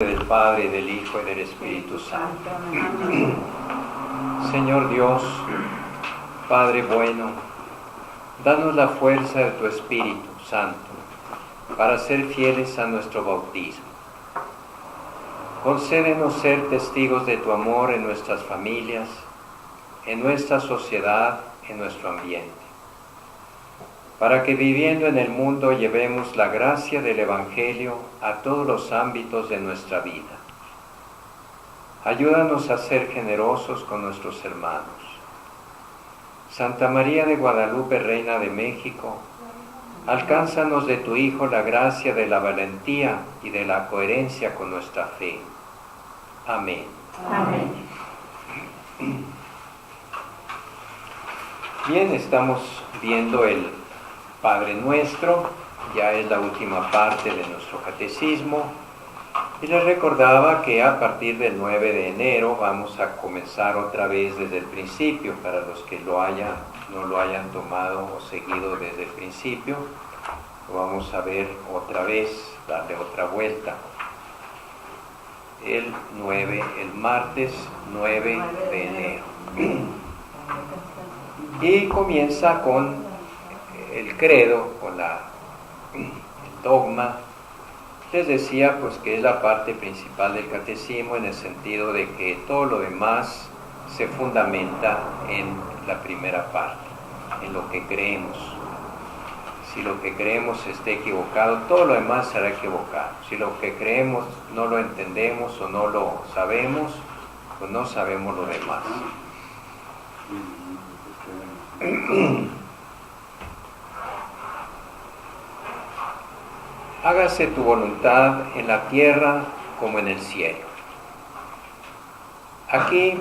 Del Padre, del Hijo y del Espíritu Santo. Señor Dios, Padre bueno, danos la fuerza de tu Espíritu Santo para ser fieles a nuestro bautismo. Concédenos ser testigos de tu amor en nuestras familias, en nuestra sociedad, en nuestro ambiente, para que viviendo en el mundo llevemos la gracia del Evangelio a todos los ámbitos de nuestra vida. Ayúdanos a ser generosos con nuestros hermanos. Santa María de Guadalupe, Reina de México, alcánzanos de tu Hijo la gracia de la valentía y de la coherencia con nuestra fe. Amén. Amén. Bien, estamos viendo el Padre Nuestro, ya es la última parte de nuestro catecismo, y les recordaba que a partir del 9 de enero vamos a comenzar otra vez desde el principio, para los que no lo hayan tomado o seguido desde el principio, lo vamos a ver otra vez, darle otra vuelta. El martes 9 de enero. Y comienza con el credo, con el dogma. Les decía pues que es la parte principal del catecismo, en el sentido de que todo lo demás se fundamenta en la primera parte, en lo que creemos. Si lo que creemos está equivocado, todo lo demás será equivocado. Si lo que creemos no lo entendemos o no lo sabemos, pues no sabemos lo demás. Hágase tu voluntad en la tierra como en el cielo. Aquí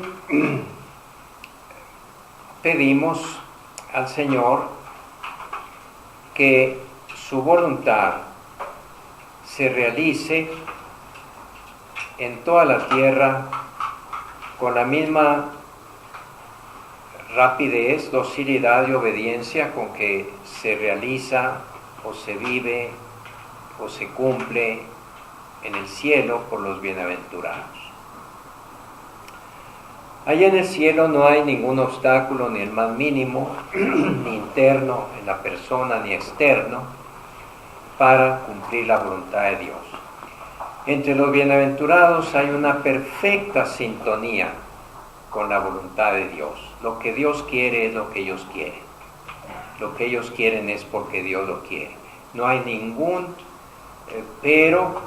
pedimos al Señor que su voluntad se realice en toda la tierra con la misma rapidez, docilidad y obediencia con que se realiza o se vive o se cumple en el cielo por los bienaventurados. Allá en el cielo no hay ningún obstáculo, ni el más mínimo, ni interno en la persona, ni externo, para cumplir la voluntad de Dios. Entre los bienaventurados hay una perfecta sintonía con la voluntad de Dios. Lo que Dios quiere es lo que ellos quieren. Lo que ellos quieren es porque Dios lo quiere. No hay ningún pero,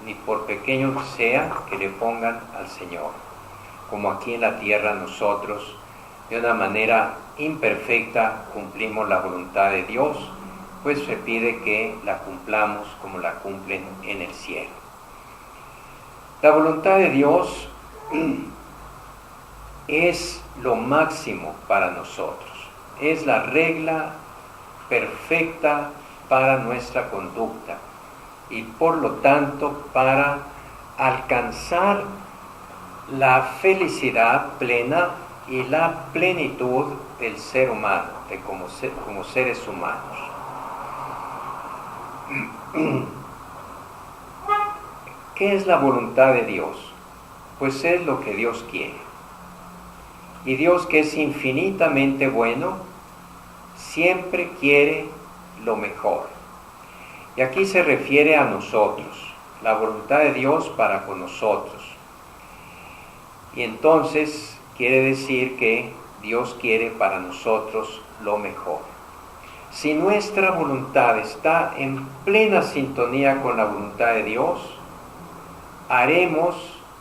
ni por pequeño que sea, que le pongan al Señor. Como aquí en la tierra nosotros, de una manera imperfecta, cumplimos la voluntad de Dios, pues se pide que la cumplamos como la cumplen en el cielo. La voluntad de Dios es lo máximo para nosotros, es la regla perfecta para nuestra conducta y por lo tanto para alcanzar la felicidad plena y la plenitud del ser humano, como seres humanos. ¿Qué es la voluntad de Dios? Pues es lo que Dios quiere. Y Dios, que es infinitamente bueno, siempre quiere lo mejor. Y aquí se refiere a nosotros, la voluntad de Dios para con nosotros. Y entonces quiere decir que Dios quiere para nosotros lo mejor. Si nuestra voluntad está en plena sintonía con la voluntad de Dios,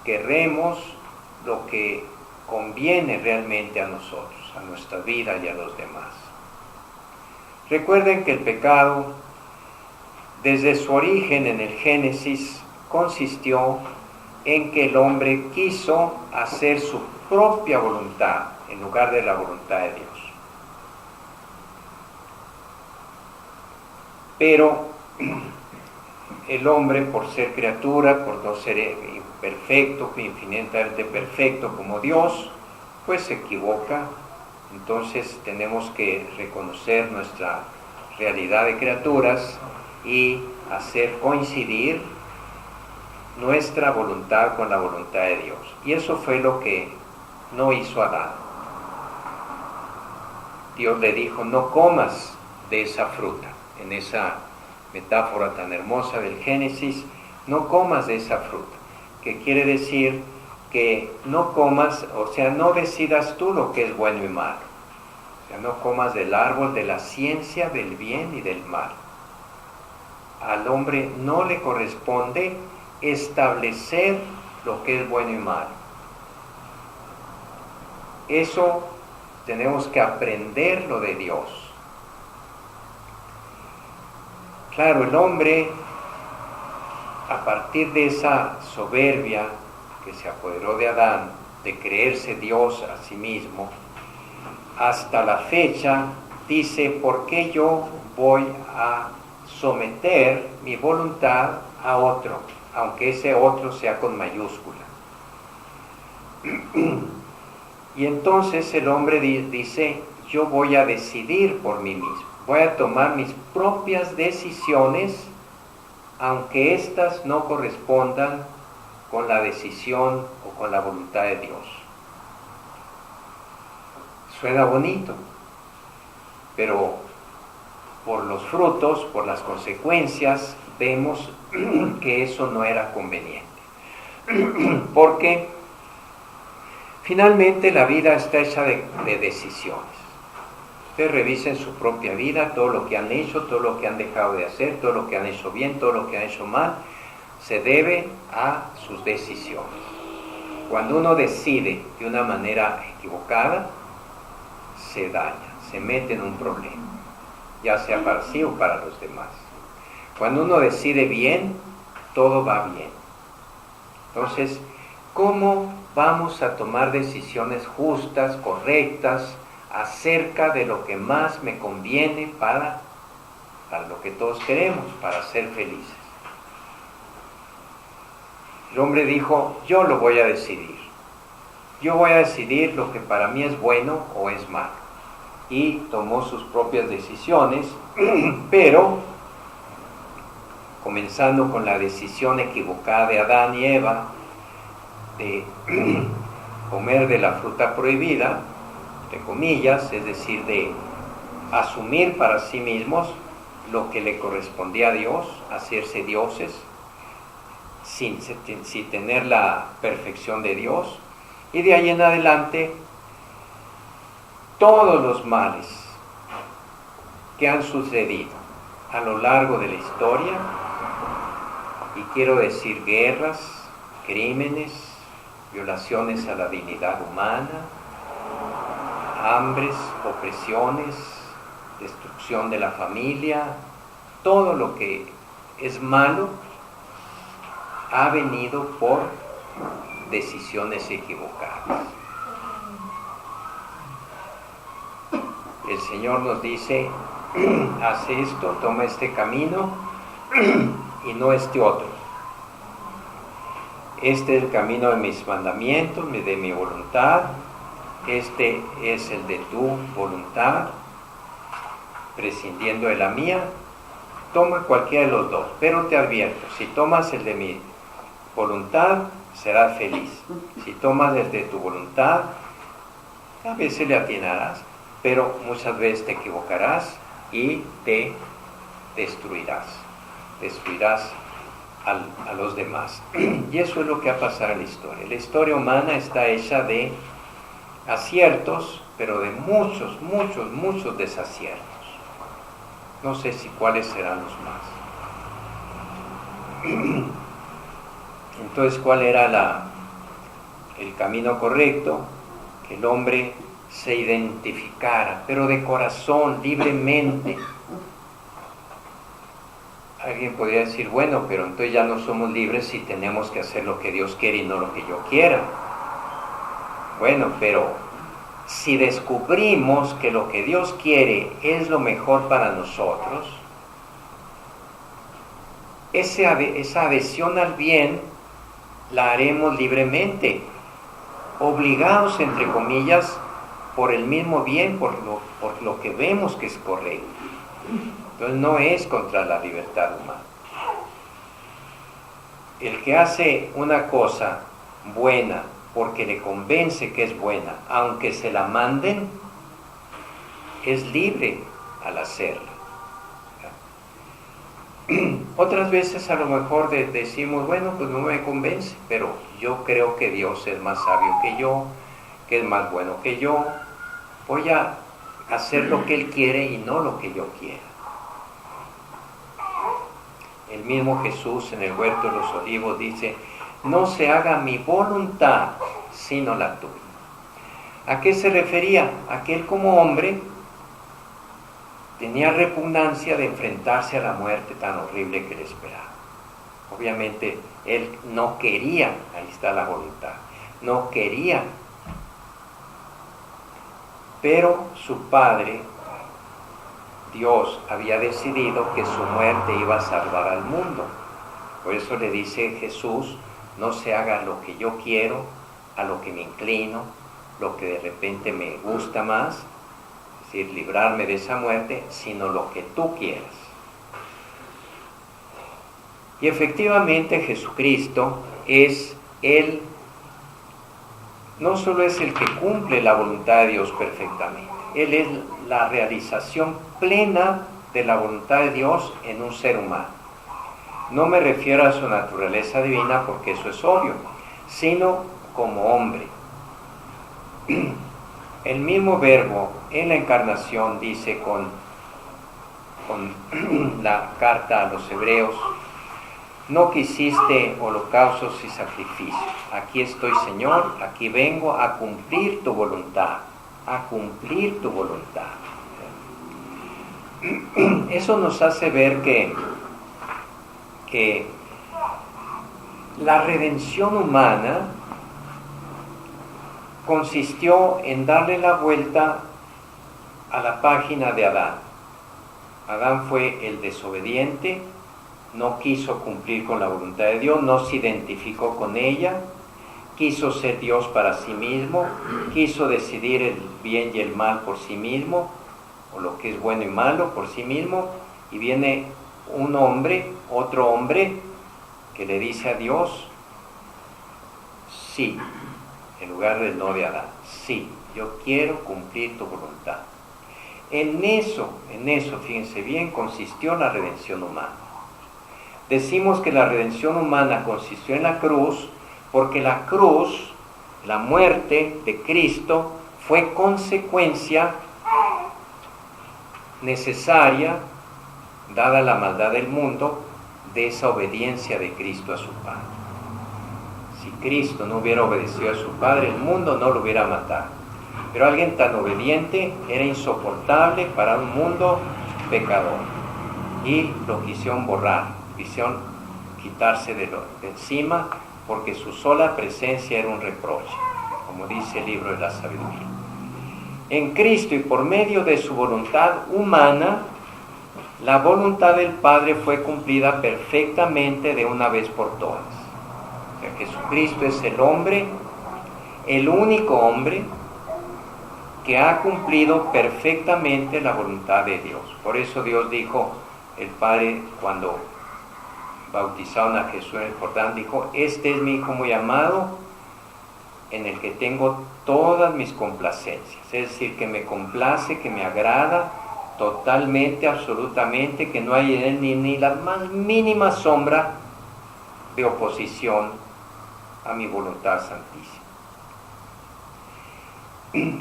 querremos lo que conviene realmente a nosotros, a nuestra vida y a los demás. Recuerden que el pecado, desde su origen en el Génesis, consistió en que el hombre quiso hacer su propia voluntad en lugar de la voluntad de Dios. Pero el hombre, por ser criatura, por no ser imperfecto, infinitamente perfecto como Dios, pues se equivoca. Entonces tenemos que reconocer nuestra realidad de criaturas y hacer coincidir nuestra voluntad con la voluntad de Dios. Y eso fue lo que no hizo Adán. Dios le dijo, no comas de esa fruta. En esa metáfora tan hermosa del Génesis, no comas de esa fruta. Que quiere decir que no comas, o sea, no decidas tú lo que es bueno y malo. O sea, no comas del árbol de la ciencia del bien y del mal. Al hombre no le corresponde establecer lo que es bueno y malo. Eso tenemos que aprenderlo de Dios. Claro, el hombre, a partir de esa soberbia que se apoderó de Adán, de creerse Dios a sí mismo, hasta la fecha dice, ¿por qué yo voy a someter mi voluntad a otro, aunque ese otro sea con mayúscula? Y entonces el hombre dice, yo voy a decidir por mí mismo, voy a tomar mis propias decisiones, aunque éstas no correspondan con la decisión o con la voluntad de Dios. Suena bonito, pero por los frutos, por las consecuencias, vemos que eso no era conveniente. Porque finalmente la vida está hecha de decisiones. Ustedes revisen su propia vida, todo lo que han hecho, todo lo que han dejado de hacer, todo lo que han hecho bien, todo lo que han hecho mal, se debe a sus decisiones. Cuando uno decide de una manera equivocada, se daña, se mete en un problema, ya sea para sí o para los demás. Cuando uno decide bien, todo va bien. Entonces, ¿cómo vamos a tomar decisiones justas, correctas, acerca de lo que más me conviene para lo que todos queremos, para ser felices? El hombre dijo, yo lo voy a decidir. Yo voy a decidir lo que para mí es bueno o es malo. Y tomó sus propias decisiones, pero comenzando con la decisión equivocada de Adán y Eva de comer de la fruta prohibida, entre comillas, es decir, de asumir para sí mismos lo que le correspondía a Dios, hacerse dioses, sin tener la perfección de Dios. Y de ahí en adelante, todos los males que han sucedido a lo largo de la historia, y quiero decir guerras, crímenes, violaciones a la dignidad humana, hambres, opresiones, destrucción de la familia, todo lo que es malo ha venido por decisiones equivocadas. El Señor nos dice, haz esto, toma este camino y no este otro. Este es el camino de mis mandamientos, de mi voluntad. Este es el de tu voluntad, prescindiendo de la mía. Toma cualquiera de los dos, pero te advierto, si tomas el de mi voluntad, serás feliz. Si tomas el de tu voluntad, a veces le atinarás, pero muchas veces te equivocarás y te destruirás a los demás. Y eso es lo que ha pasado en la historia. La historia humana está hecha de aciertos, pero de muchos desaciertos. No sé si cuáles serán los más. Entonces, ¿cuál era el camino correcto? Que el hombre se identificara, pero de corazón, libremente. Alguien podría decir, bueno, pero entonces ya no somos libres si tenemos que hacer lo que Dios quiere y no lo que yo quiera. Bueno, pero si descubrimos que lo que Dios quiere es lo mejor para nosotros, esa adhesión al bien la haremos libremente, obligados, entre comillas, por el mismo bien, por lo que vemos que es correcto. Entonces no es contra la libertad humana. el que hace una cosa buena porque le convence que es buena, aunque se la manden, es libre al hacerla. Otras veces a lo mejor decimos, bueno, pues no me convence, pero yo creo que Dios es más sabio que yo, que es más bueno que yo, voy a hacer lo que Él quiere y no lo que yo quiera. El mismo Jesús en el huerto de los olivos dice, no se haga mi voluntad sino la tuya. ¿A qué se refería? A que Él como hombre tenía repugnancia de enfrentarse a la muerte tan horrible que le esperaba. Obviamente Él no quería, ahí está la voluntad, no quería, pero su Padre, Dios, había decidido que su muerte iba a salvar al mundo. Por eso le dice Jesús, no se haga lo que yo quiero, a lo que me inclino, lo que de repente me gusta más, es decir, librarme de esa muerte, sino lo que tú quieras. Y efectivamente Jesucristo es Él, no solo es el que cumple la voluntad de Dios perfectamente, Él es la realización plena de la voluntad de Dios en un ser humano. No me refiero a su naturaleza divina porque eso es obvio, sino como hombre. El mismo Verbo en la encarnación dice con la carta a los Hebreos, no quisiste holocaustos y sacrificios. Aquí estoy, Señor, aquí vengo a cumplir tu voluntad, a cumplir tu voluntad. Eso nos hace ver que la redención humana consistió en darle la vuelta a la página de Adán. Adán fue el desobediente, no quiso cumplir con la voluntad de Dios, no se identificó con ella, quiso ser Dios para sí mismo, quiso decidir el bien y el mal por sí mismo, o lo que es bueno y malo por sí mismo, y viene un hombre, otro hombre, que le dice a Dios, sí, en lugar del no de Adán, sí, yo quiero cumplir tu voluntad. En eso, fíjense bien, consistió la redención humana. Decimos que la redención humana consistió en la cruz, porque la cruz, la muerte de Cristo, fue consecuencia necesaria, dada la maldad del mundo, de esa obediencia de Cristo a su Padre. Si Cristo no hubiera obedecido a su Padre, el mundo no lo hubiera matado. Pero alguien tan obediente era insoportable para un mundo pecador. Y lo quisieron borrar, quisieron quitarse de encima, porque su sola presencia era un reproche, como dice el libro de la sabiduría. En Cristo y por medio de su voluntad humana, la voluntad del Padre fue cumplida perfectamente de una vez por todas. O sea, Jesucristo es el hombre, el único hombre que ha cumplido perfectamente la voluntad de Dios. Por eso Dios dijo, el Padre, cuando bautizaron a Jesús en el Jordán, dijo, este es mi Hijo muy amado, en el que tengo todas mis complacencias. Es decir, que me complace, que me agrada totalmente, absolutamente, que no hay en él ni la más mínima sombra de oposición a mi voluntad santísima.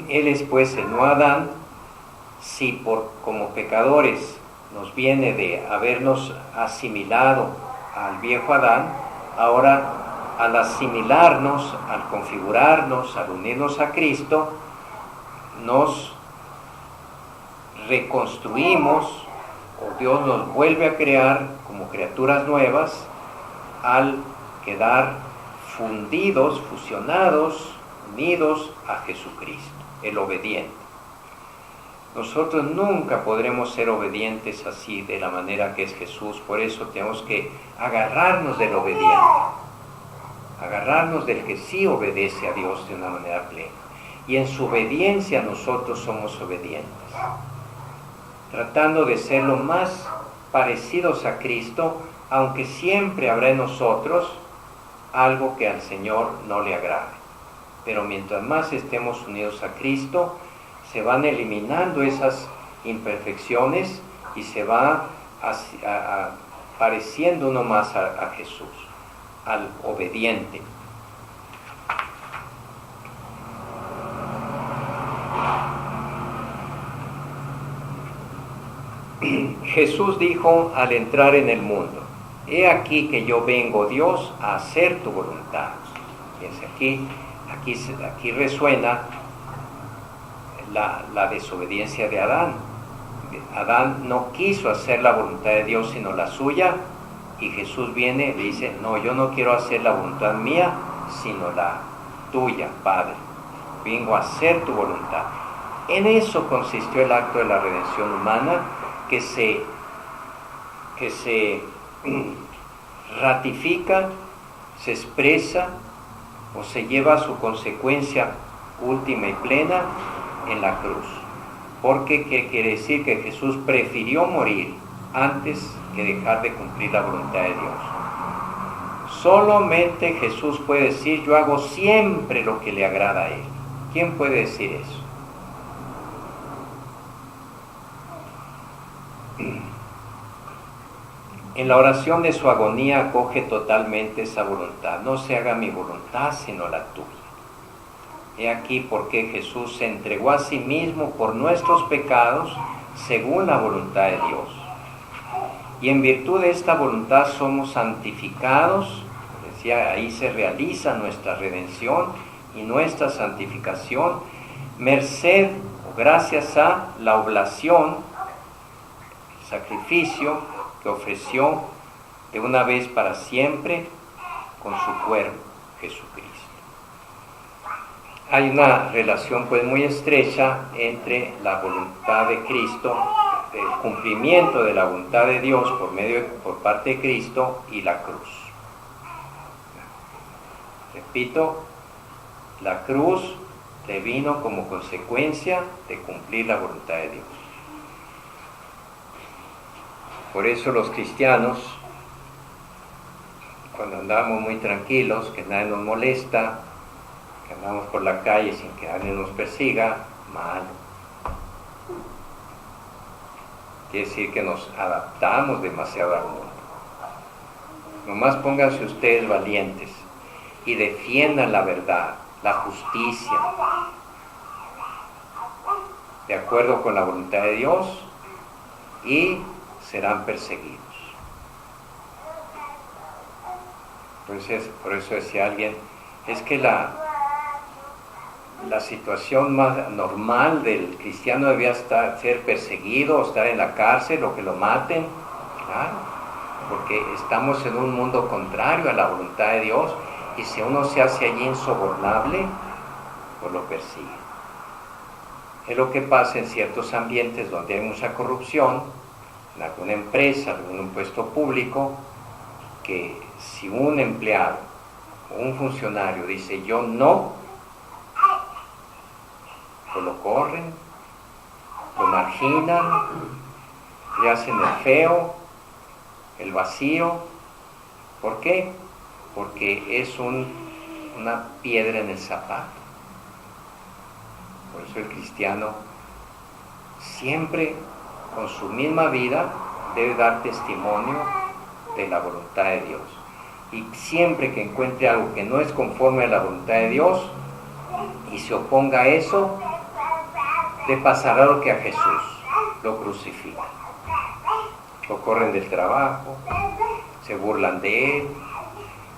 Él es pues el nuevo Adán. Si como pecadores nos viene de habernos asimilado al viejo Adán, ahora al asimilarnos, al configurarnos, al unirnos a Cristo, nos reconstruimos, o Dios nos vuelve a crear como criaturas nuevas, al quedar fundidos, fusionados, unidos a Jesucristo, el obediente. Nosotros nunca podremos ser obedientes así, de la manera que es Jesús. Por eso tenemos que agarrarnos del obediente, agarrarnos del que sí obedece a Dios de una manera plena. Y en su obediencia nosotros somos obedientes, tratando de ser lo más parecidos a Cristo, aunque siempre habrá en nosotros algo que al Señor no le agrade. Pero mientras más estemos unidos a Cristo, se van eliminando esas imperfecciones y se va pareciendo uno más a Jesús, al obediente. Jesús dijo al entrar en el mundo: he aquí que yo vengo, Dios, a hacer tu voluntad. Fíjense, aquí resuena la desobediencia de Adán. Adán no quiso hacer la voluntad de Dios sino la suya, y Jesús viene y le dice: no, yo no quiero hacer la voluntad mía sino la tuya, Padre. Vengo a hacer tu voluntad. En eso consistió el acto de la redención humana, que se ratifica, se expresa o se lleva a su consecuencia última y plena en la cruz. Porque ¿qué quiere decir? Que Jesús prefirió morir antes que dejar de cumplir la voluntad de Dios. Solamente Jesús puede decir: yo hago siempre lo que le agrada a Él. ¿Quién puede decir eso? En la oración de su agonía acoge totalmente esa voluntad. No se haga mi voluntad sino la tuya. He aquí por qué Jesús se entregó a sí mismo por nuestros pecados según la voluntad de Dios. Y en virtud de esta voluntad somos santificados. Decía, ahí se realiza nuestra redención y nuestra santificación, merced o gracias a la oblación, el sacrificio que ofreció de una vez para siempre con su cuerpo, Jesucristo. Hay una relación pues muy estrecha entre la voluntad de Cristo, el cumplimiento de la voluntad de Dios por parte de Cristo y la cruz. Repito, la cruz le vino como consecuencia de cumplir la voluntad de Dios. Por eso los cristianos, cuando andamos muy tranquilos, que nadie nos molesta, que andamos por la calle sin que nadie nos persiga, mal. Quiere decir que nos adaptamos demasiado al mundo. Nomás pónganse ustedes valientes y defiendan la verdad, la justicia, de acuerdo con la voluntad de Dios, y serán perseguidos. Por eso decía alguien, es que la situación más normal del cristiano debía ser perseguido o estar en la cárcel o que lo maten. Claro, porque estamos en un mundo contrario a la voluntad de Dios, y si uno se hace allí insobornable, pues lo persigue. Es lo que pasa en ciertos ambientes donde hay mucha corrupción, en alguna empresa, en un puesto público, que si un empleado o un funcionario dice yo no, pues lo corren, lo marginan, le hacen el feo, el vacío. ¿Por qué? Porque es una piedra en el zapato. Por eso el cristiano siempre con su misma vida debe dar testimonio de la voluntad de Dios. Y siempre que encuentre algo que no es conforme a la voluntad de Dios y se oponga a eso, le pasará lo que a Jesús: lo crucifican, lo corren del trabajo, se burlan de él,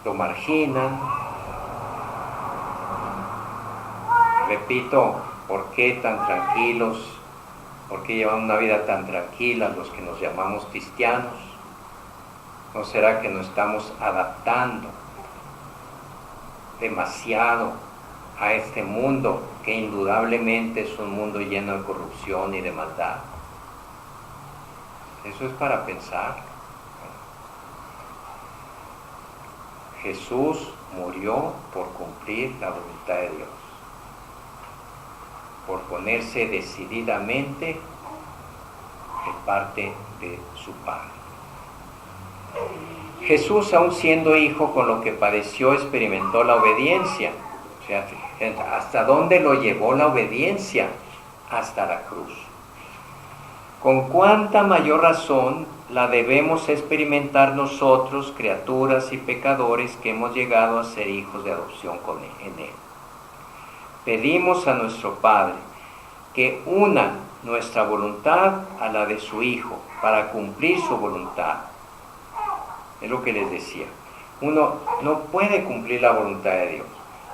lo marginan. Repito, ¿por qué tan tranquilos? ¿Por qué llevan una vida tan tranquila los que nos llamamos cristianos? ¿No será que nos estamos adaptando demasiado a este mundo que indudablemente es un mundo lleno de corrupción y de maldad? Eso es para pensar. Jesús murió por cumplir la voluntad de Dios, por ponerse decididamente de parte de su Padre. Jesús, aun siendo hijo, con lo que padeció, experimentó la obediencia. O sea, ¿hasta dónde lo llevó la obediencia? Hasta la cruz. Con cuánta mayor razón la debemos experimentar nosotros, criaturas y pecadores que hemos llegado a ser hijos de adopción en Él. Pedimos a nuestro Padre que una nuestra voluntad a la de su Hijo para cumplir su voluntad. Es lo que les decía. Uno no puede cumplir la voluntad de Dios.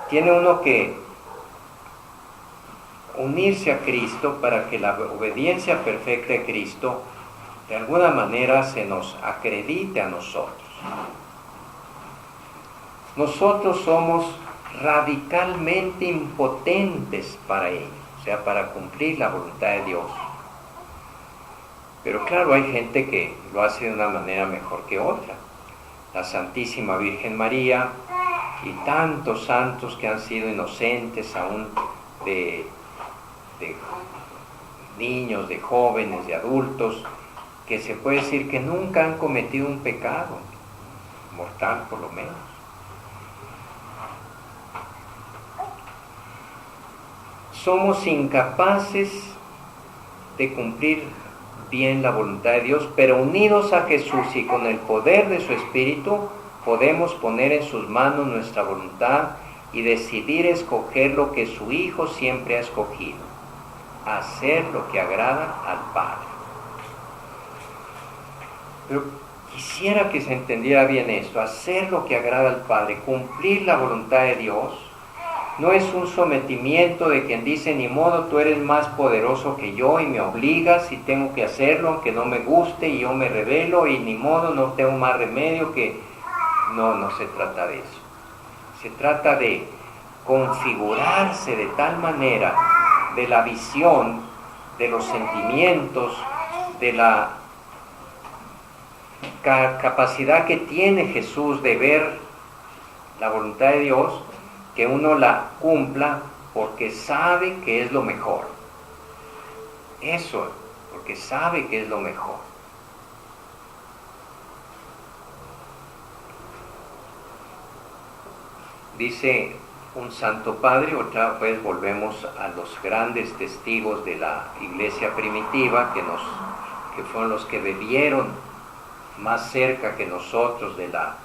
Tiene uno que unirse a Cristo para que la obediencia perfecta de Cristo de alguna manera se nos acredite a nosotros. Nosotros somos radicalmente impotentes para ello, o sea, para cumplir la voluntad de Dios. Pero claro, hay gente que lo hace de una manera mejor que otra. La Santísima Virgen María y tantos santos que han sido inocentes aún de niños, de jóvenes, de adultos, que se puede decir que nunca han cometido un pecado mortal, por lo menos. Somos incapaces de cumplir bien la voluntad de Dios, pero unidos a Jesús y con el poder de su Espíritu, podemos poner en sus manos nuestra voluntad y decidir escoger lo que su Hijo siempre ha escogido: hacer lo que agrada al Padre. Pero quisiera que se entendiera bien esto: hacer lo que agrada al Padre, cumplir la voluntad de Dios, no es un sometimiento de quien dice, ni modo, tú eres más poderoso que yo y me obligas y tengo que hacerlo aunque no me guste y yo me rebelo y ni modo, no tengo más remedio que... No se trata de eso. Se trata de configurarse de tal manera de la visión, de los sentimientos, de la capacidad que tiene Jesús de ver la voluntad de Dios, que uno la cumpla porque sabe que es lo mejor. Eso, porque sabe que es lo mejor. Dice un santo padre, otra vez volvemos a los grandes testigos de la iglesia primitiva, que fueron los que vivieron más cerca que nosotros de la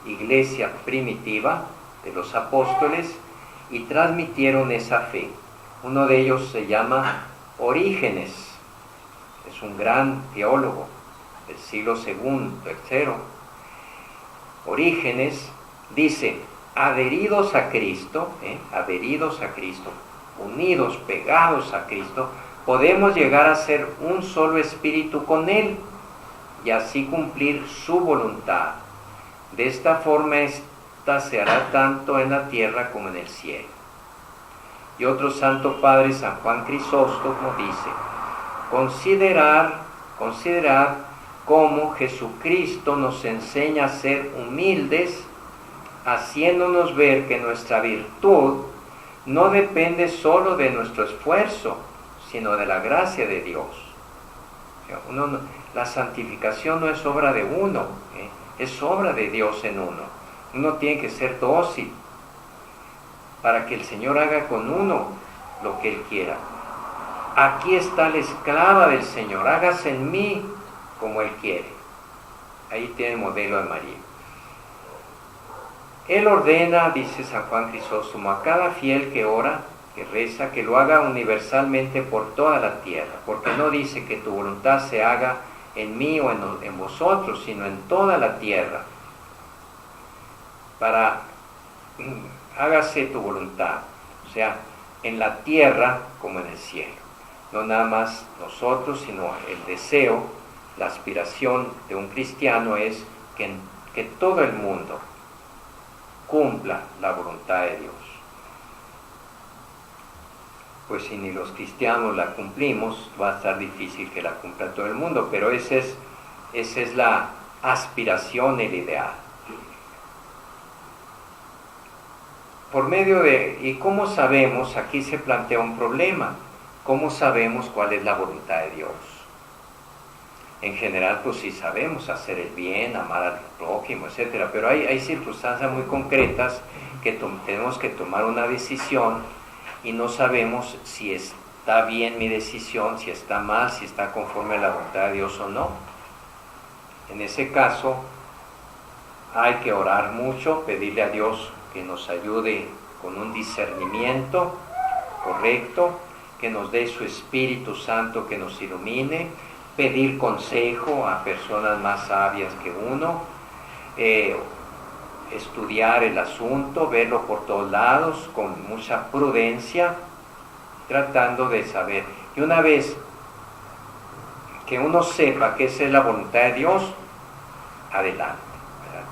iglesia primitiva, de los apóstoles, y transmitieron esa fe. Uno de ellos se llama Orígenes, es un gran teólogo del siglo II, III. Orígenes dice: adheridos a Cristo, unidos, pegados a Cristo, podemos llegar a ser un solo espíritu con Él y así cumplir su voluntad. De esta forma esta se hará tanto en la tierra como en el cielo. Y otro santo padre, San Juan Crisóstomo, dice: considerad cómo Jesucristo nos enseña a ser humildes, haciéndonos ver que nuestra virtud no depende solo de nuestro esfuerzo, sino de la gracia de Dios. La santificación no es obra de uno, es obra de Dios en uno. Uno tiene que ser dócil para que el Señor haga con uno lo que Él quiera. Aquí está la esclava del Señor, hágase en mí como Él quiere. Ahí tiene el modelo de María. Él ordena, dice San Juan Crisóstomo, a cada fiel que ora, que reza, que lo haga universalmente por toda la tierra, porque no dice que tu voluntad se haga en mí o en vosotros, sino en toda la tierra. Hágase tu voluntad, o sea, en la tierra como en el cielo. No nada más nosotros, sino el deseo, la aspiración de un cristiano es que todo el mundo cumpla la voluntad de Dios. Pues si ni los cristianos la cumplimos, va a estar difícil que la cumpla todo el mundo, pero esa es la aspiración, el ideal. Por medio ¿y cómo sabemos? Aquí se plantea un problema. ¿Cómo sabemos cuál es la voluntad de Dios? En general, pues sí sabemos hacer el bien, amar al prójimo, etcétera, pero hay circunstancias muy concretas que tenemos que tomar una decisión y no sabemos si está bien mi decisión, si está mal, si está conforme a la voluntad de Dios o no. En ese caso, hay que orar mucho, pedirle a Dios que nos ayude con un discernimiento correcto, que nos dé su Espíritu Santo que nos ilumine, pedir consejo a personas más sabias que uno, estudiar el asunto, verlo por todos lados con mucha prudencia, tratando de saber. Y una vez que uno sepa que esa es la voluntad de Dios, adelante, ¿verdad?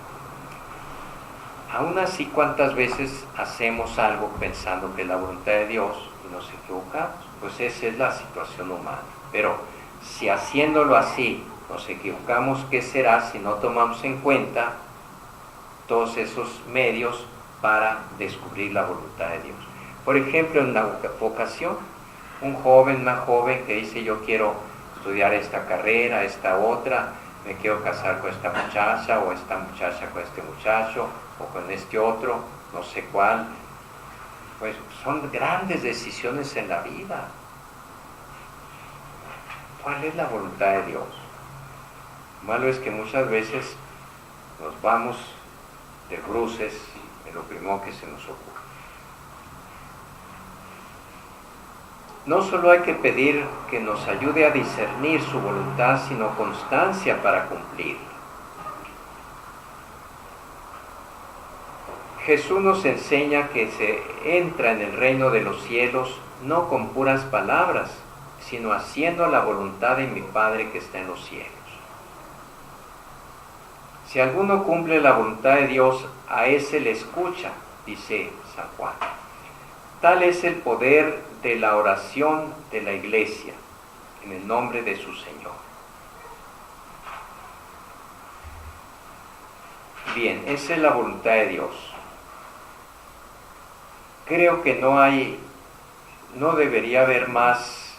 Aún así, ¿cuántas veces hacemos algo pensando que es la voluntad de Dios y nos equivocamos? Pues esa es la situación humana. Pero si haciéndolo así nos equivocamos, ¿qué será si no tomamos en cuenta todos esos medios para descubrir la voluntad de Dios? Por ejemplo, en la vocación, un joven, una joven que dice: yo quiero estudiar esta carrera, esta otra, me quiero casar con esta muchacha, o esta muchacha con este muchacho, o con este otro, no sé cuál. Pues son grandes decisiones en la vida. ¿Cuál es la voluntad de Dios? Lo malo es que muchas veces nos vamos de bruces en lo primero que se nos ocurre. No solo hay que pedir que nos ayude a discernir su voluntad, sino constancia para cumplirla. Jesús nos enseña que se entra en el reino de los cielos no con puras palabras, sino haciendo la voluntad de mi Padre que está en los cielos. Si alguno cumple la voluntad de Dios, a ese le escucha, dice San Juan. Tal es el poder de la oración de la Iglesia, en el nombre de su Señor. Bien, esa es la voluntad de Dios. Creo que no debería haber más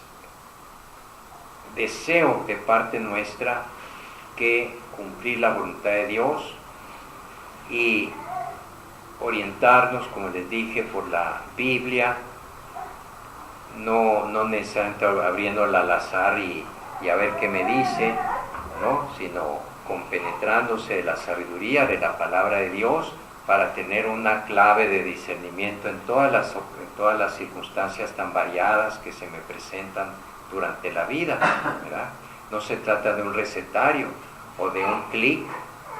deseo de parte nuestra que cumplir la voluntad de Dios y orientarnos, como les dije, por la Biblia, no necesariamente abriéndola al azar y a ver qué me dice, ¿no? Sino compenetrándose de la sabiduría de la palabra de Dios para tener una clave de discernimiento en todas las circunstancias tan variadas que se me presentan durante la vida, ¿verdad? No se trata de un recetario o de un clic,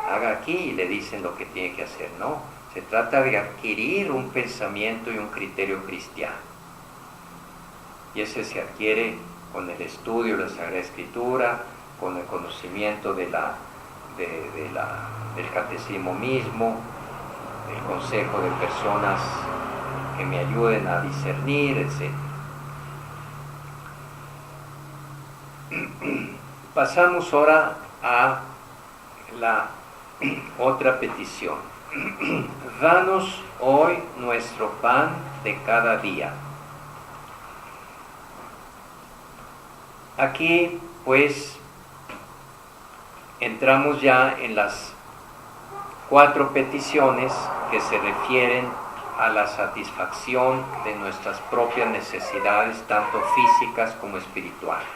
haga aquí y le dicen lo que tiene que hacer, no. Se trata de adquirir un pensamiento y un criterio cristiano. Y ese se adquiere con el estudio de la Sagrada Escritura, con el conocimiento del catecismo mismo, el consejo de personas que me ayuden a discernir, etc. Pasamos ahora a la otra petición. Danos hoy nuestro pan de cada día. Aquí, pues, entramos ya en las 4 peticiones que se refieren a la satisfacción de nuestras propias necesidades, tanto físicas como espirituales.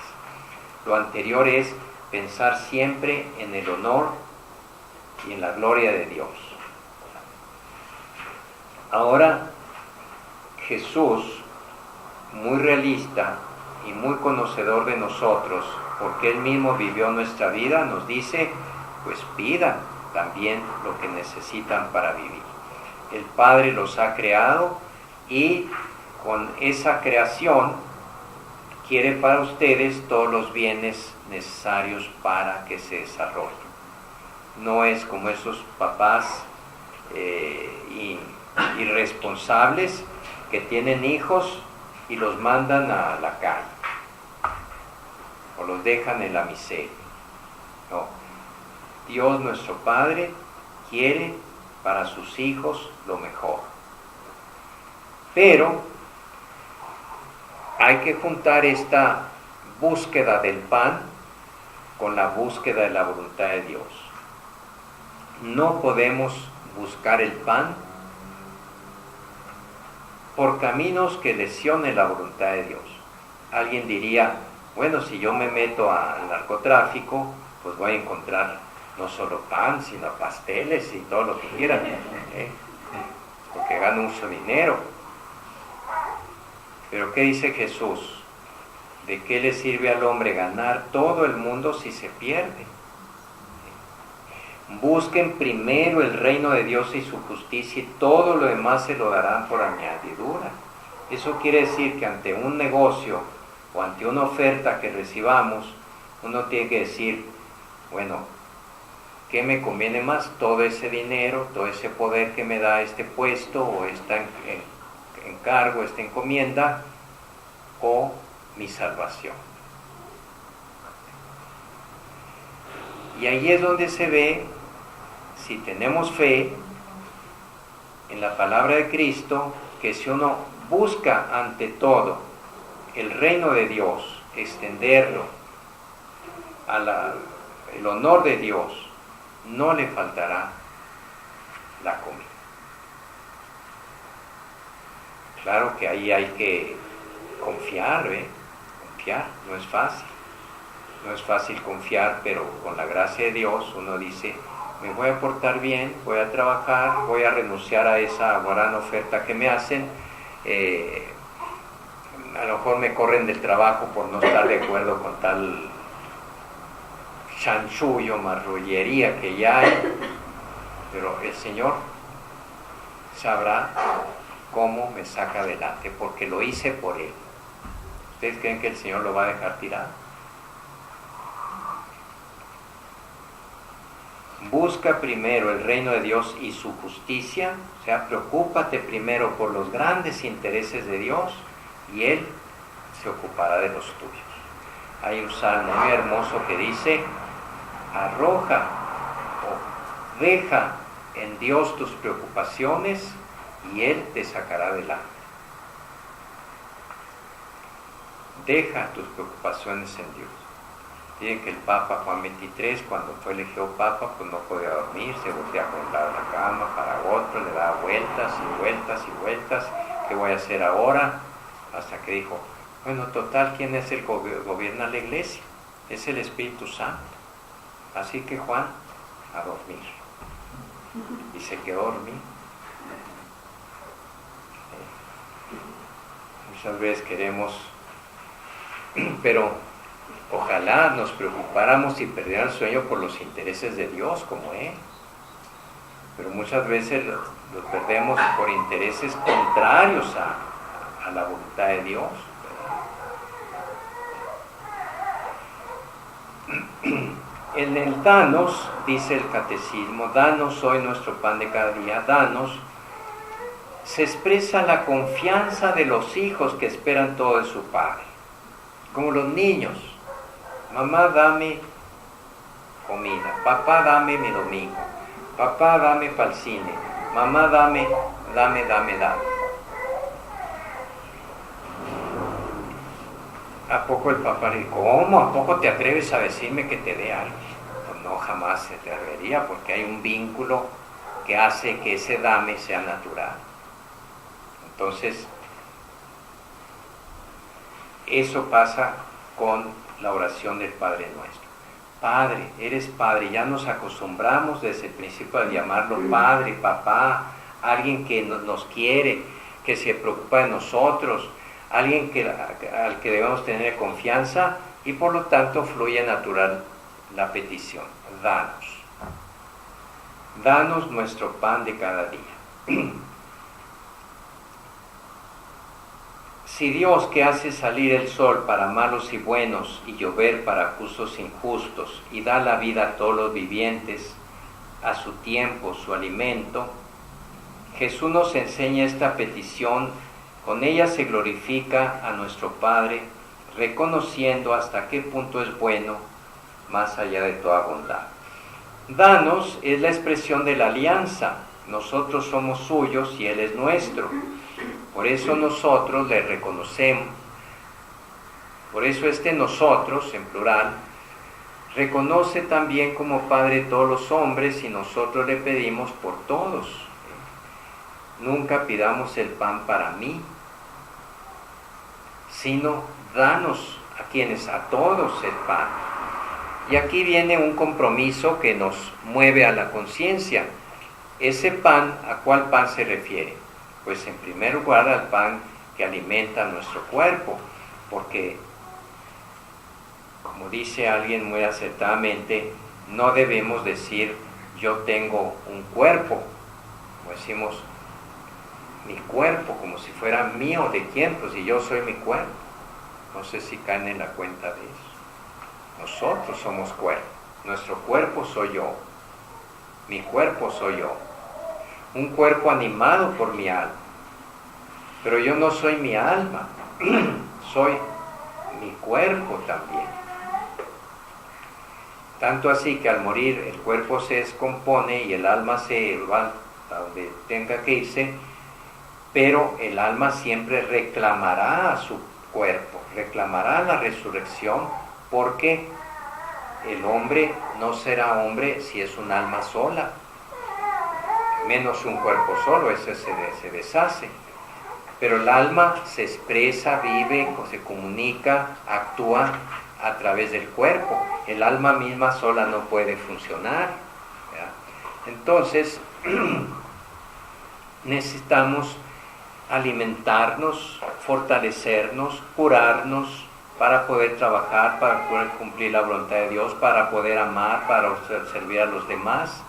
Lo anterior es pensar siempre en el honor y en la gloria de Dios. Ahora, Jesús, muy realista y muy conocedor de nosotros, porque Él mismo vivió nuestra vida, nos dice, pues pidan también lo que necesitan para vivir. El Padre los ha creado y con esa creación quiere para ustedes todos los bienes necesarios para que se desarrollen. No es como esos papás irresponsables que tienen hijos y los mandan a la calle o los dejan en la miseria. No. Dios nuestro Padre quiere para sus hijos lo mejor. Pero hay que juntar esta búsqueda del pan con la búsqueda de la voluntad de Dios. No podemos buscar el pan por caminos que lesionen la voluntad de Dios. Alguien diría, bueno, si yo me meto al narcotráfico, pues voy a encontrar no solo pan, sino pasteles y todo lo que quieran, porque gano mucho dinero. Pero ¿qué dice Jesús? ¿De qué le sirve al hombre ganar todo el mundo si se pierde? Busquen primero el reino de Dios y su justicia, y todo lo demás se lo darán por añadidura. Eso quiere decir que ante un negocio o ante una oferta que recibamos, uno tiene que decir, bueno, ¿qué me conviene más? Todo ese dinero, todo ese poder que me da este puesto o este encargo, esta encomienda, o mi salvación. Y ahí es donde se ve, si tenemos fe en la palabra de Cristo, que si uno busca ante todo el reino de Dios, extenderlo el honor de Dios, no le faltará la comida. Claro que ahí hay que confiar, confiar, no es fácil. No es fácil confiar, pero con la gracia de Dios uno dice, me voy a portar bien, voy a trabajar, voy a renunciar a esa gran oferta que me hacen. A lo mejor me corren del trabajo por no estar de acuerdo con tal chanchullo, marrullería que ya hay, pero el Señor sabrá cómo me saca adelante, porque lo hice por Él. ¿Ustedes creen que el Señor lo va a dejar tirado? Busca primero el reino de Dios y su justicia, o sea, preocúpate primero por los grandes intereses de Dios y Él se ocupará de los tuyos. Hay un salmo muy hermoso que dice, arroja o deja en Dios tus preocupaciones y Él te sacará adelante. Deja tus preocupaciones en Dios. Dicen que el Papa Juan XXIII, cuando fue elegido Papa, pues no podía dormir, se volvía a acomodar la cama para otro, le daba vueltas y vueltas y vueltas. ¿Qué voy a hacer ahora? Hasta que dijo, bueno, total, ¿quién es el que gobierna la iglesia? Es el Espíritu Santo. Así que Juan, a dormir. Y se quedó dormido. Muchas veces queremos, pero ojalá nos preocupáramos y perdiéramos el sueño por los intereses de Dios como Él. Pero muchas veces los perdemos por intereses contrarios a la voluntad de Dios. En el danos, dice el catecismo, danos hoy nuestro pan de cada día, danos, se expresa la confianza de los hijos que esperan todo de su padre. Como los niños, mamá dame comida, papá dame mi domingo, papá dame para el cine, mamá dame. ¿A poco el papá le dijo, cómo? ¿A poco te atreves a decirme que te dé algo? Pues no, jamás se atrevería, porque hay un vínculo que hace que ese dame sea natural. Entonces, eso pasa con la oración del Padre Nuestro. Padre, eres Padre, ya nos acostumbramos desde el principio a llamarlo Padre, Papá, alguien que nos quiere, que se preocupa de nosotros, alguien al que debemos tener confianza, y por lo tanto fluye natural la petición, danos nuestro pan de cada día. Si Dios, que hace salir el sol para malos y buenos y llover para justos e injustos, y da la vida a todos los vivientes, a su tiempo, su alimento, Jesús nos enseña esta petición. Con ella se glorifica a nuestro Padre, reconociendo hasta qué punto es bueno, más allá de toda bondad. Danos es la expresión de la alianza. Nosotros somos suyos y Él es nuestro. Por eso nosotros le reconocemos. Por eso nosotros, en plural, reconoce también como Padre todos los hombres y nosotros le pedimos por todos. Nunca pidamos el pan para mí, sino danos a todos el pan. Y aquí viene un compromiso que nos mueve a la conciencia. Ese pan, ¿a cuál pan se refiere? Pues en primer lugar al pan que alimenta nuestro cuerpo, porque, como dice alguien muy acertadamente, no debemos decir yo tengo un cuerpo, como decimos mi cuerpo, como si fuera mío. ¿De quién? Pues si yo soy mi cuerpo. No sé si caen en la cuenta de eso. Nosotros somos cuerpo, nuestro cuerpo soy yo, mi cuerpo soy yo, un cuerpo animado por mi alma, pero yo no soy mi alma, soy mi cuerpo también. Tanto así que al morir el cuerpo se descompone y el alma se va a donde tenga que irse, pero el alma siempre reclamará a su cuerpo, reclamará la resurrección, porque el hombre no será hombre si es un alma sola, menos un cuerpo solo, ese se deshace. Pero el alma se expresa, vive, se comunica, actúa a través del cuerpo. El alma misma sola no puede funcionar, ¿verdad? Entonces, necesitamos alimentarnos, fortalecernos, curarnos, para poder trabajar, para poder cumplir la voluntad de Dios, para poder amar, para servir a los demás.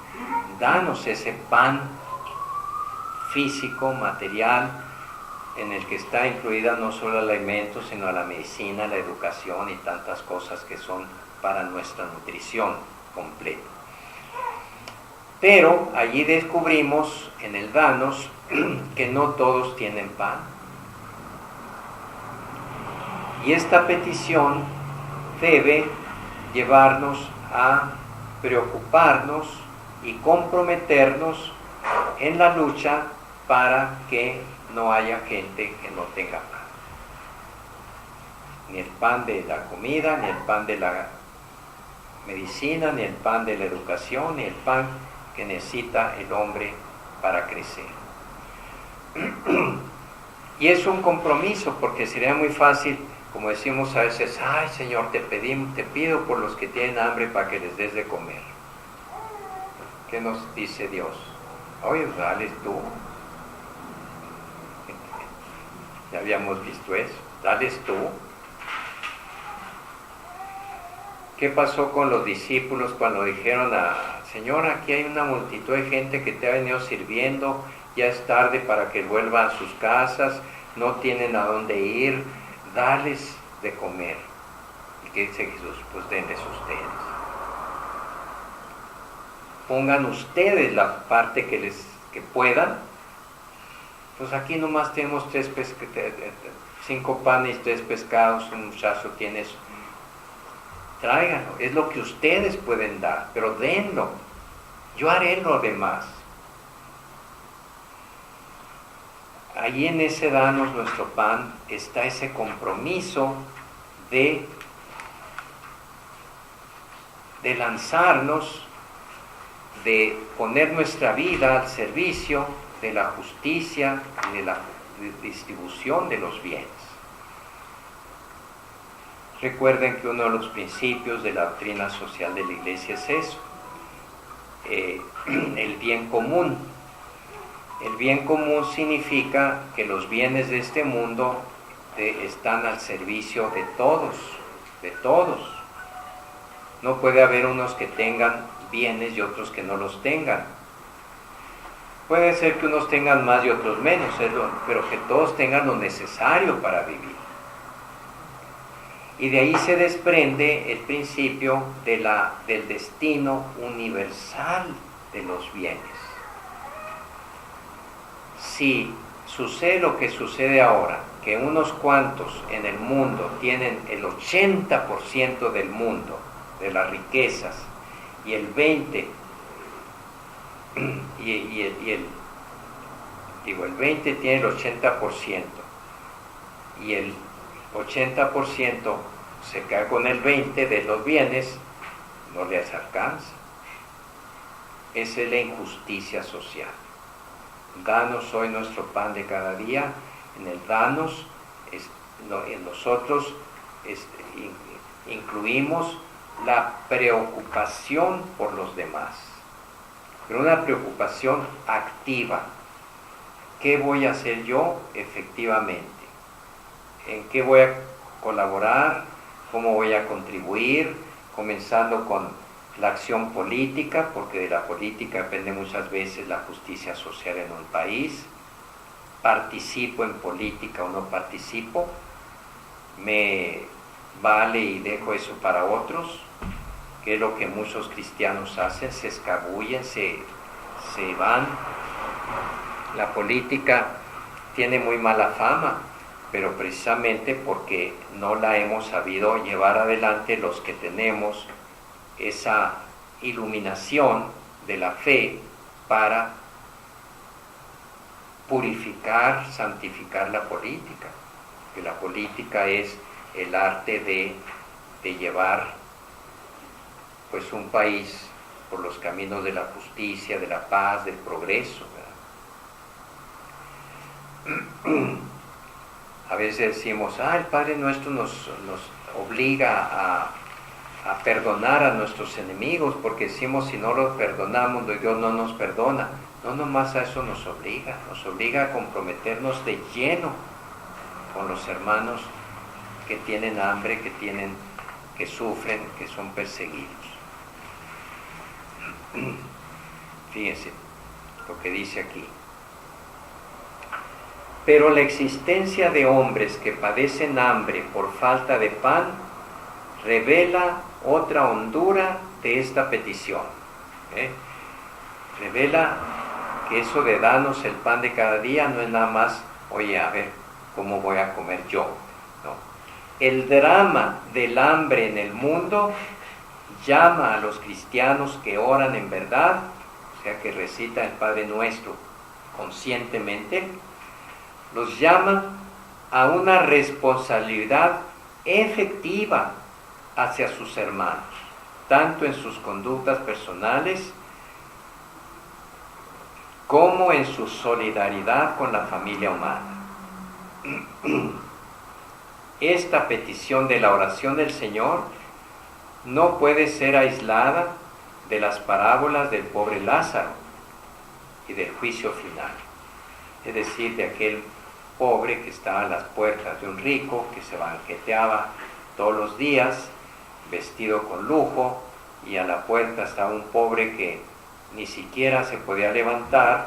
Danos ese pan físico, material, en el que está incluida no solo el alimento, sino la medicina, la educación y tantas cosas que son para nuestra nutrición completa. Pero allí descubrimos en el danos que no todos tienen pan. Y esta petición debe llevarnos a preocuparnos y comprometernos en la lucha para que no haya gente que no tenga pan. Ni el pan de la comida, ni el pan de la medicina, ni el pan de la educación, ni el pan que necesita el hombre para crecer. Y es un compromiso, porque sería muy fácil, como decimos a veces, ay Señor, te pido por los que tienen hambre para que les des de comer. ¿Qué nos dice Dios? Oye, dales tú. Ya habíamos visto eso, dales tú. ¿Qué pasó con los discípulos cuando dijeron Señor, aquí hay una multitud de gente que te ha venido sirviendo, ya es tarde para que vuelvan a sus casas, no tienen a dónde ir, dales de comer? ¿Y qué dice Jesús? Pues denles ustedes. Pongan ustedes la parte que puedan. Pues aquí nomás tenemos 5 panes y 3 pescados, un muchacho tiene eso. Tráiganlo, es lo que ustedes pueden dar, pero denlo. Yo haré lo demás. Allí en ese danos nuestro pan está ese compromiso de lanzarnos, de poner nuestra vida al servicio de la justicia y de la distribución de los bienes. Recuerden que uno de los principios de la doctrina social de la Iglesia es eso, el bien común. El bien común significa que los bienes de este mundo están al servicio de todos, de todos. No puede haber unos que tengan bienes y otros que no los tengan. Puede ser que unos tengan más y otros menos, pero que todos tengan lo necesario para vivir. Y de ahí se desprende el principio del destino universal de los bienes. Si sucede lo que sucede ahora, que unos cuantos en el mundo tienen el 80% del mundo, de las riquezas, y el 20% el 20 tiene el 80% y el 80% se queda con el 20% de los bienes, no les alcanza. Esa es la injusticia social. Danos hoy nuestro pan de cada día. En el danos, en nosotros incluimos la preocupación por los demás, pero una preocupación activa. ¿Qué voy a hacer yo efectivamente? ¿En qué voy a colaborar? ¿Cómo voy a contribuir? Comenzando con la acción política, porque de la política depende muchas veces la justicia social en un país. ¿Participo en política o no participo? ¿Me vale y dejo eso para otros? Que es lo que muchos cristianos hacen, se escabullen, se van. La política tiene muy mala fama, pero precisamente porque no la hemos sabido llevar adelante los que tenemos esa iluminación de la fe para purificar, santificar la política. Que la política es el arte de llevar pues un país por los caminos de la justicia, de la paz, del progreso, ¿verdad? A veces decimos, el Padre Nuestro nos obliga a perdonar a nuestros enemigos, porque decimos, si no los perdonamos, Dios no nos perdona. No nomás a eso nos obliga a comprometernos de lleno con los hermanos que tienen hambre, que sufren, que son perseguidos. Fíjense lo que dice aquí. Pero la existencia de hombres que padecen hambre por falta de pan revela otra hondura de esta petición. Revela que eso de darnos el pan de cada día no es nada más, oye, a ver, ¿cómo voy a comer yo? No. El drama del hambre en el mundo llama a los cristianos que oran en verdad, o sea, que recitan el Padre Nuestro conscientemente, los llama a una responsabilidad efectiva hacia sus hermanos, tanto en sus conductas personales como en su solidaridad con la familia humana. Esta petición de la oración del Señor no puede ser aislada de las parábolas del pobre Lázaro y del juicio final, es decir, de aquel pobre que estaba a las puertas de un rico, que se banqueteaba todos los días, vestido con lujo, y a la puerta estaba un pobre que ni siquiera se podía levantar,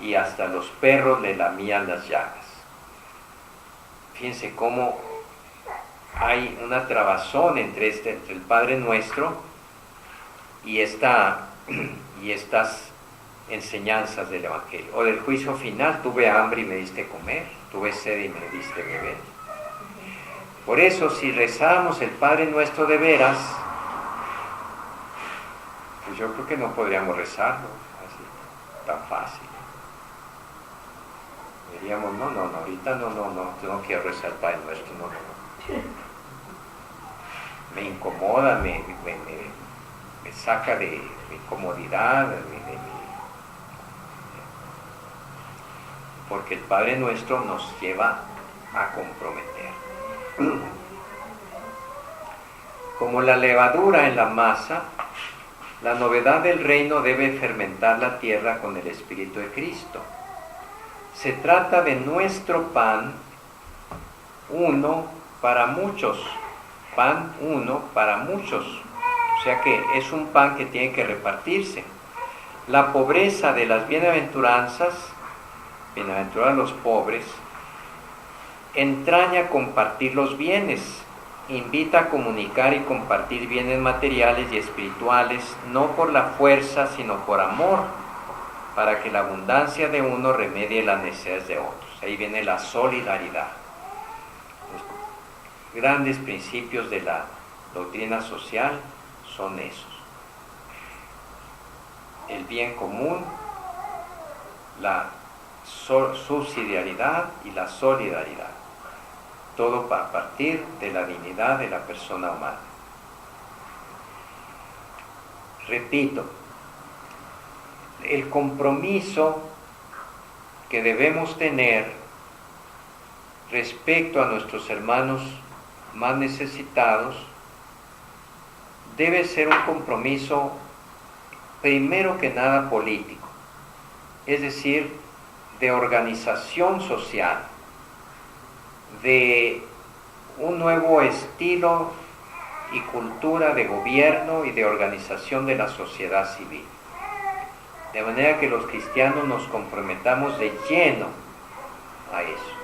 y hasta los perros le lamían las llagas. Fíjense cómo hay una trabazón entre el Padre Nuestro y estas enseñanzas del Evangelio. O del juicio final, tuve hambre y me diste comer, tuve sed y me diste beber. Por eso, si rezamos el Padre Nuestro de veras, pues yo creo que no podríamos rezarlo así, tan fácil. Diríamos, no, ahorita no quiero rezar el Padre Nuestro, no. Me incomoda, me saca de mi comodidad, porque el Padre Nuestro nos lleva a comprometer. Como la levadura en la masa, la novedad del reino debe fermentar la tierra con el Espíritu de Cristo. Se trata de nuestro pan, uno para muchos, pan uno para muchos, o sea que es un pan que tiene que repartirse. La pobreza de las bienaventuranzas, bienaventurados los pobres, entraña compartir los bienes, invita a comunicar y compartir bienes materiales y espirituales, no por la fuerza, sino por amor, para que la abundancia de uno remedie las necesidades de otros. Ahí viene la solidaridad. Los grandes principios de la doctrina social son esos: el bien común, la subsidiariedad y la solidaridad. Todo para partir de la dignidad de la persona humana. Repito, el compromiso que debemos tener respecto a nuestros hermanos más necesitados debe ser un compromiso primero que nada político, es decir, de organización social, de un nuevo estilo y cultura de gobierno y de organización de la sociedad civil. De manera que los cristianos nos comprometamos de lleno a eso.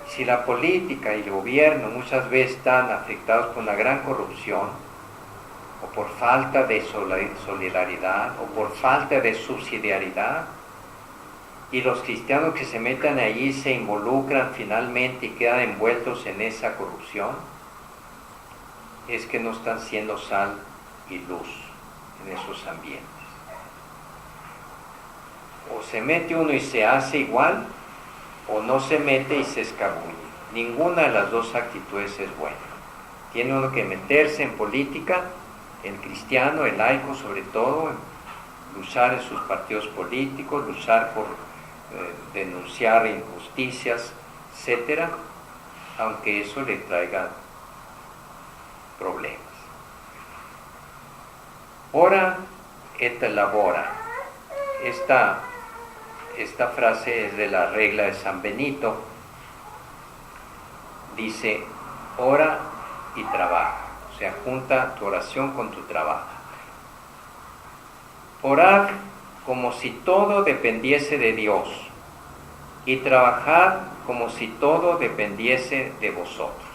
Si la política y el gobierno muchas veces están afectados por una gran corrupción, o por falta de solidaridad, o por falta de subsidiariedad, y los cristianos que se metan allí se involucran finalmente y quedan envueltos en esa corrupción, es que no están siendo sal y luz en esos ambientes. O se mete uno y se hace igual, o no se mete y se escabulle. Ninguna de las dos actitudes es buena. Tiene uno que meterse en política, el cristiano, el laico sobre todo, luchar en sus partidos políticos, luchar por denunciar injusticias, etcétera, aunque eso le traiga problemas. Ora et labora. Esta frase es de la regla de San Benito. Dice, ora y trabaja. O sea, junta tu oración con tu trabajo. Orad como si todo dependiese de Dios, y trabajad como si todo dependiese de vosotros.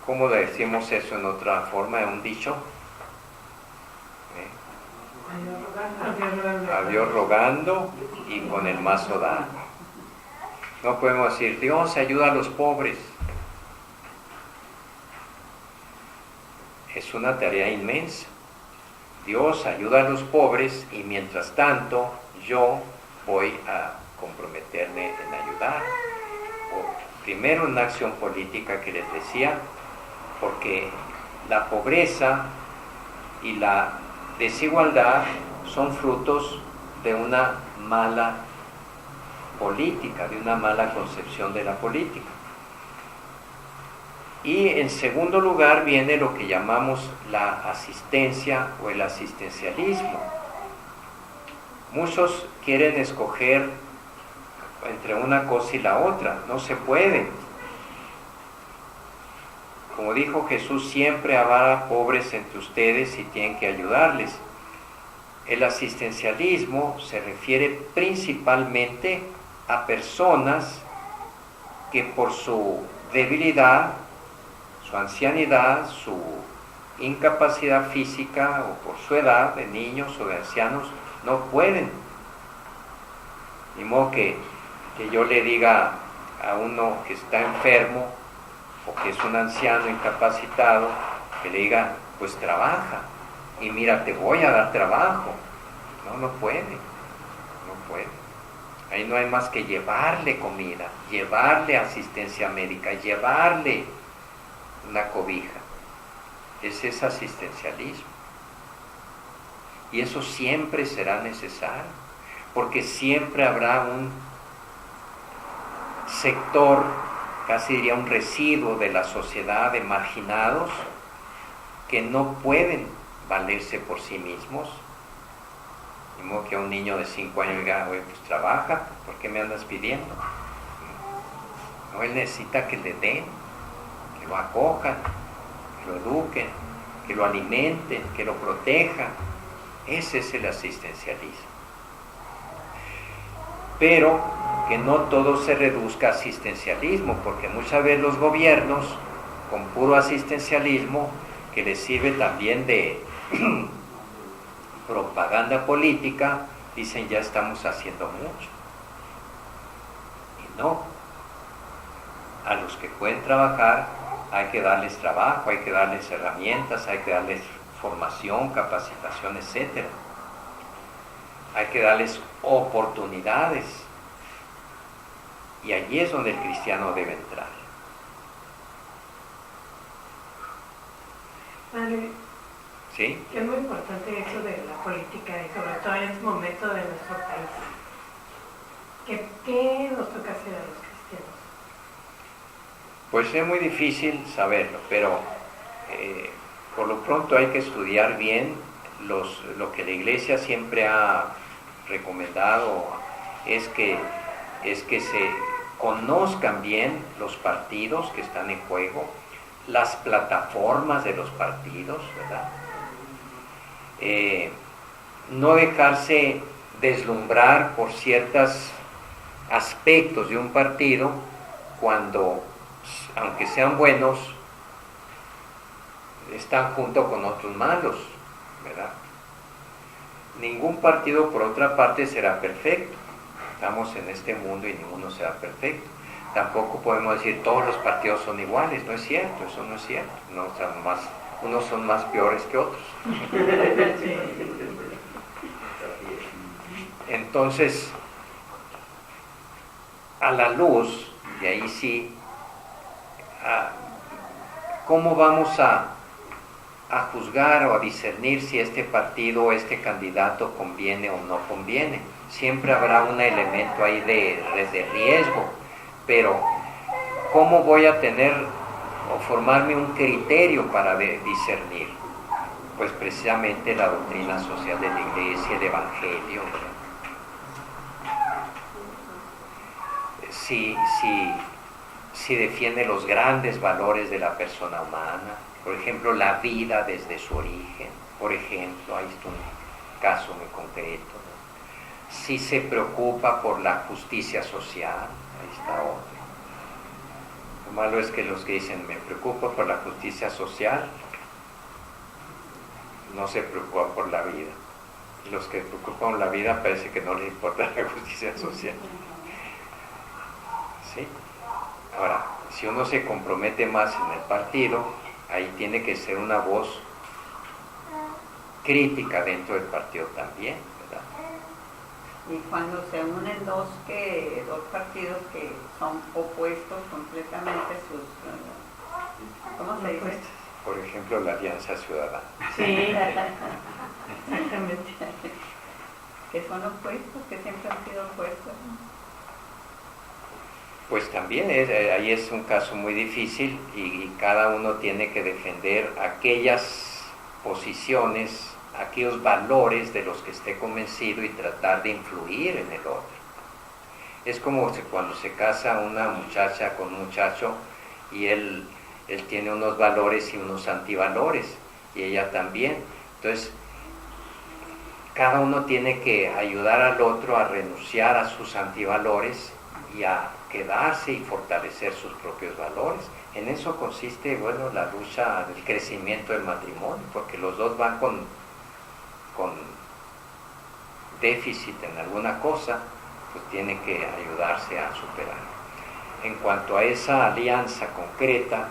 ¿Cómo decimos eso en otra forma, en un dicho? A Dios rogando y con el mazo dando. No podemos decir, Dios ayuda a los pobres. Es una tarea inmensa. Dios ayuda a los pobres y mientras tanto yo voy a comprometerme en ayudar. Primero una acción política que les decía, porque la pobreza y la desigualdad son frutos de una mala política, de una mala concepción de la política. Y en segundo lugar viene lo que llamamos la asistencia o el asistencialismo. Muchos quieren escoger entre una cosa y la otra, no se puede. Como dijo Jesús, siempre habrá pobres entre ustedes y tienen que ayudarles. El asistencialismo se refiere principalmente a personas que por su debilidad, su ancianidad, su incapacidad física o por su edad, de niños o de ancianos, no pueden. Ni modo que yo le diga a uno que está enfermo o que es un anciano incapacitado, que le diga, pues trabaja y mira, te voy a dar trabajo. No puede, no puede. Ahí no hay más que llevarle comida, llevarle asistencia médica, llevarle una cobija. Ese es asistencialismo. Y eso siempre será necesario, porque siempre habrá un sector, casi diría un residuo de la sociedad de marginados que no pueden valerse por sí mismos. Ni modo que a un niño de 5 años diga, oye, pues trabaja, ¿por qué me andas pidiendo? No, él necesita que le den, que lo acojan, que lo eduquen, que lo alimenten, que lo protejan. Ese es el asistencialismo. Pero que no todo se reduzca a asistencialismo, porque muchas veces los gobiernos, con puro asistencialismo, que les sirve también de propaganda política, dicen ya estamos haciendo mucho. Y no. A los que pueden trabajar hay que darles trabajo, hay que darles herramientas, hay que darles formación, capacitación, etc. Hay que darles oportunidades. Y allí es donde el cristiano debe entrar. Padre, ¿Sí? es muy importante eso de la política y sobre todo en este momento de nuestro país. ¿Qué nos toca hacer a los cristianos? Pues es muy difícil saberlo, pero por lo pronto hay que estudiar bien lo que la Iglesia siempre ha recomendado es que se conozcan bien los partidos que están en juego, las plataformas de los partidos, ¿verdad? No dejarse deslumbrar por ciertos aspectos de un partido cuando, aunque sean buenos, están junto con otros malos, ¿verdad? Ningún partido, por otra parte, será perfecto. Estamos en este mundo y ninguno será perfecto. Tampoco podemos decir todos los partidos son iguales, no es cierto, eso no es cierto. Unos son más peores que otros. Entonces, a la luz, y ahí sí, ¿cómo vamos a juzgar o a discernir si este partido o este candidato conviene o no conviene? Siempre habrá un elemento ahí de riesgo, pero ¿cómo voy a tener o formarme un criterio para discernir? Pues precisamente la doctrina social de la Iglesia, el Evangelio. Si defiende los grandes valores de la persona humana, por ejemplo, la vida desde su origen, por ejemplo, ahí está un caso muy concreto, ¿no? Si se preocupa por la justicia social, ahí está otro. Lo malo es que los que dicen, me preocupo por la justicia social, no se preocupan por la vida. Y los que preocupan por la vida parece que no les importa la justicia social. ¿Sí? Ahora, si uno se compromete más en el partido, ahí tiene que ser una voz crítica dentro del partido también, ¿verdad? Y cuando se unen dos partidos que son opuestos completamente ¿cómo se dice? Por ejemplo, la Alianza Ciudadana. Sí, exactamente. Que son opuestos, que siempre han sido opuestos. Pues también ahí es un caso muy difícil y cada uno tiene que defender aquellas posiciones, aquellos valores de los que esté convencido y tratar de influir en el otro. Es como cuando se casa una muchacha con un muchacho y él tiene unos valores y unos antivalores y ella también. Entonces, cada uno tiene que ayudar al otro a renunciar a sus antivalores y a quedarse y fortalecer sus propios valores. En eso consiste, bueno, la lucha del crecimiento del matrimonio, porque los dos van con déficit en alguna cosa, pues tienen que ayudarse a superar. En cuanto a esa alianza concreta,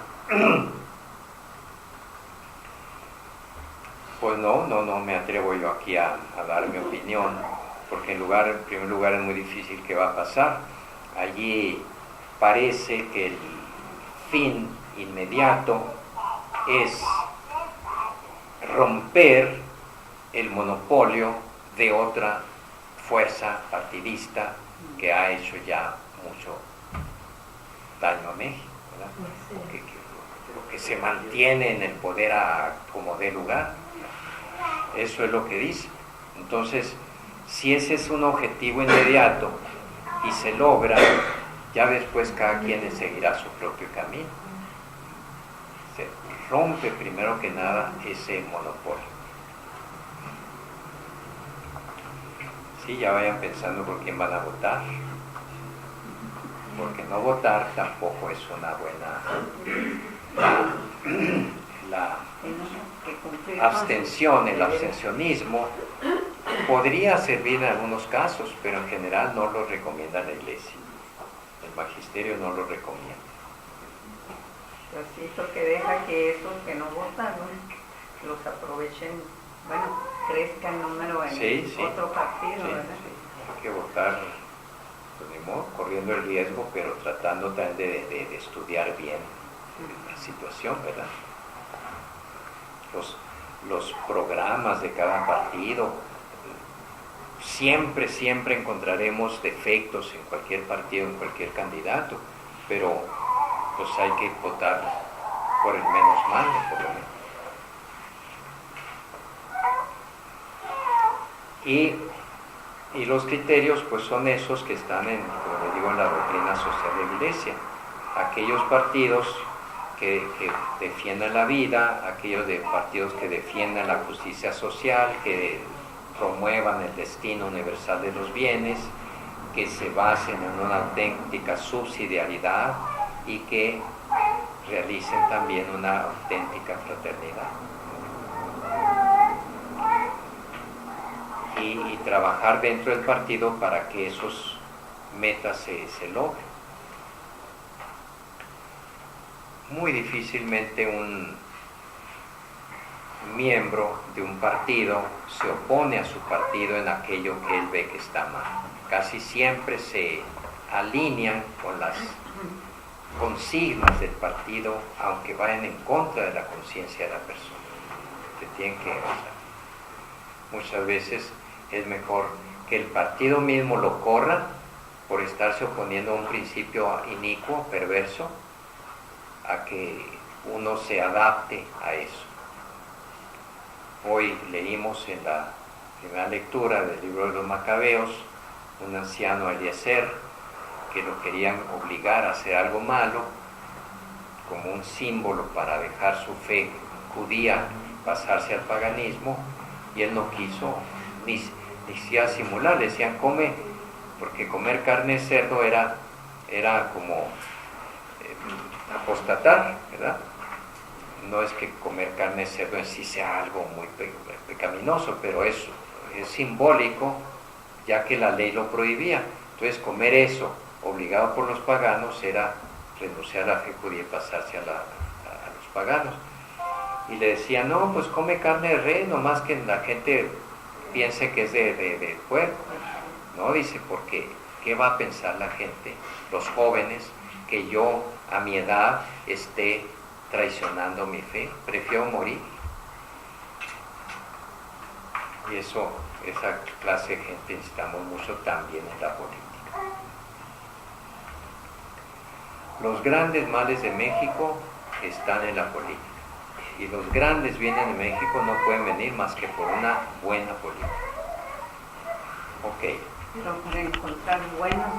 pues no me atrevo yo aquí a dar mi opinión, porque en primer lugar es muy difícil que va a pasar. Allí parece que el fin inmediato es romper el monopolio de otra fuerza partidista que ha hecho ya mucho daño a México, ¿verdad? Porque se mantiene en el poder como dé lugar. Eso es lo que dice. Entonces, si ese es un objetivo inmediato y se logra, ya después cada quien seguirá su propio camino. Se rompe primero que nada ese monopolio. Sí, ya vayan pensando por quién van a votar, porque no votar tampoco es una buena... La abstención, el abstencionismo podría servir en algunos casos, pero en general no lo recomienda la Iglesia. El magisterio no lo recomienda. Pues sí, porque deja que esos que no votan, ¿no?, los aprovechen, bueno, crezca el número en otro partido, ¿verdad? Sí. Hay que votar, pues ni modo, corriendo el riesgo, pero tratando también de estudiar bien la situación, ¿verdad? los programas de cada partido. Siempre encontraremos defectos en cualquier partido, en cualquier candidato, pero pues hay que votar por el menos malo, por lo menos. Y los criterios pues son esos que están como les digo, en la doctrina social de la Iglesia. Aquellos partidos que defiendan la vida, aquellos partidos que defiendan la justicia social, que promuevan el destino universal de los bienes, que se basen en una auténtica subsidiariedad y que realicen también una auténtica fraternidad. Y trabajar dentro del partido para que esos metas se logren. Muy difícilmente un miembro de un partido se opone a su partido en aquello que él ve que está mal. Casi siempre se alinean con las consignas del partido, aunque vayan en contra de la conciencia de la persona. Se tienen que muchas veces es mejor que el partido mismo lo corra por estarse oponiendo a un principio inicuo, perverso, a que uno se adapte a eso. Hoy leímos en la primera lectura del libro de los Macabeos un anciano Eliezer que lo querían obligar a hacer algo malo como un símbolo para dejar su fe judía, pasarse al paganismo, y él no quiso ni siquiera simular. Le decían come, porque comer carne de cerdo era como apostatar, ¿verdad? No es que comer carne de cerdo en sí sea algo muy pecaminoso, pero es simbólico, ya que la ley lo prohibía. Entonces comer eso, obligado por los paganos, era renunciar a la fe judía y pasarse a los paganos. Y le decían, no, pues come carne de res, nomás que la gente piense que es de puerco. No, dice, porque ¿qué va a pensar la gente, los jóvenes, que yo a mi edad esté traicionando mi fe? Prefiero morir. Y esa clase de gente necesitamos mucho también en la política. Los grandes males de México están en la política. Y los grandes bienes de México no pueden venir más que por una buena política. Ok. Pero para encontrar buenos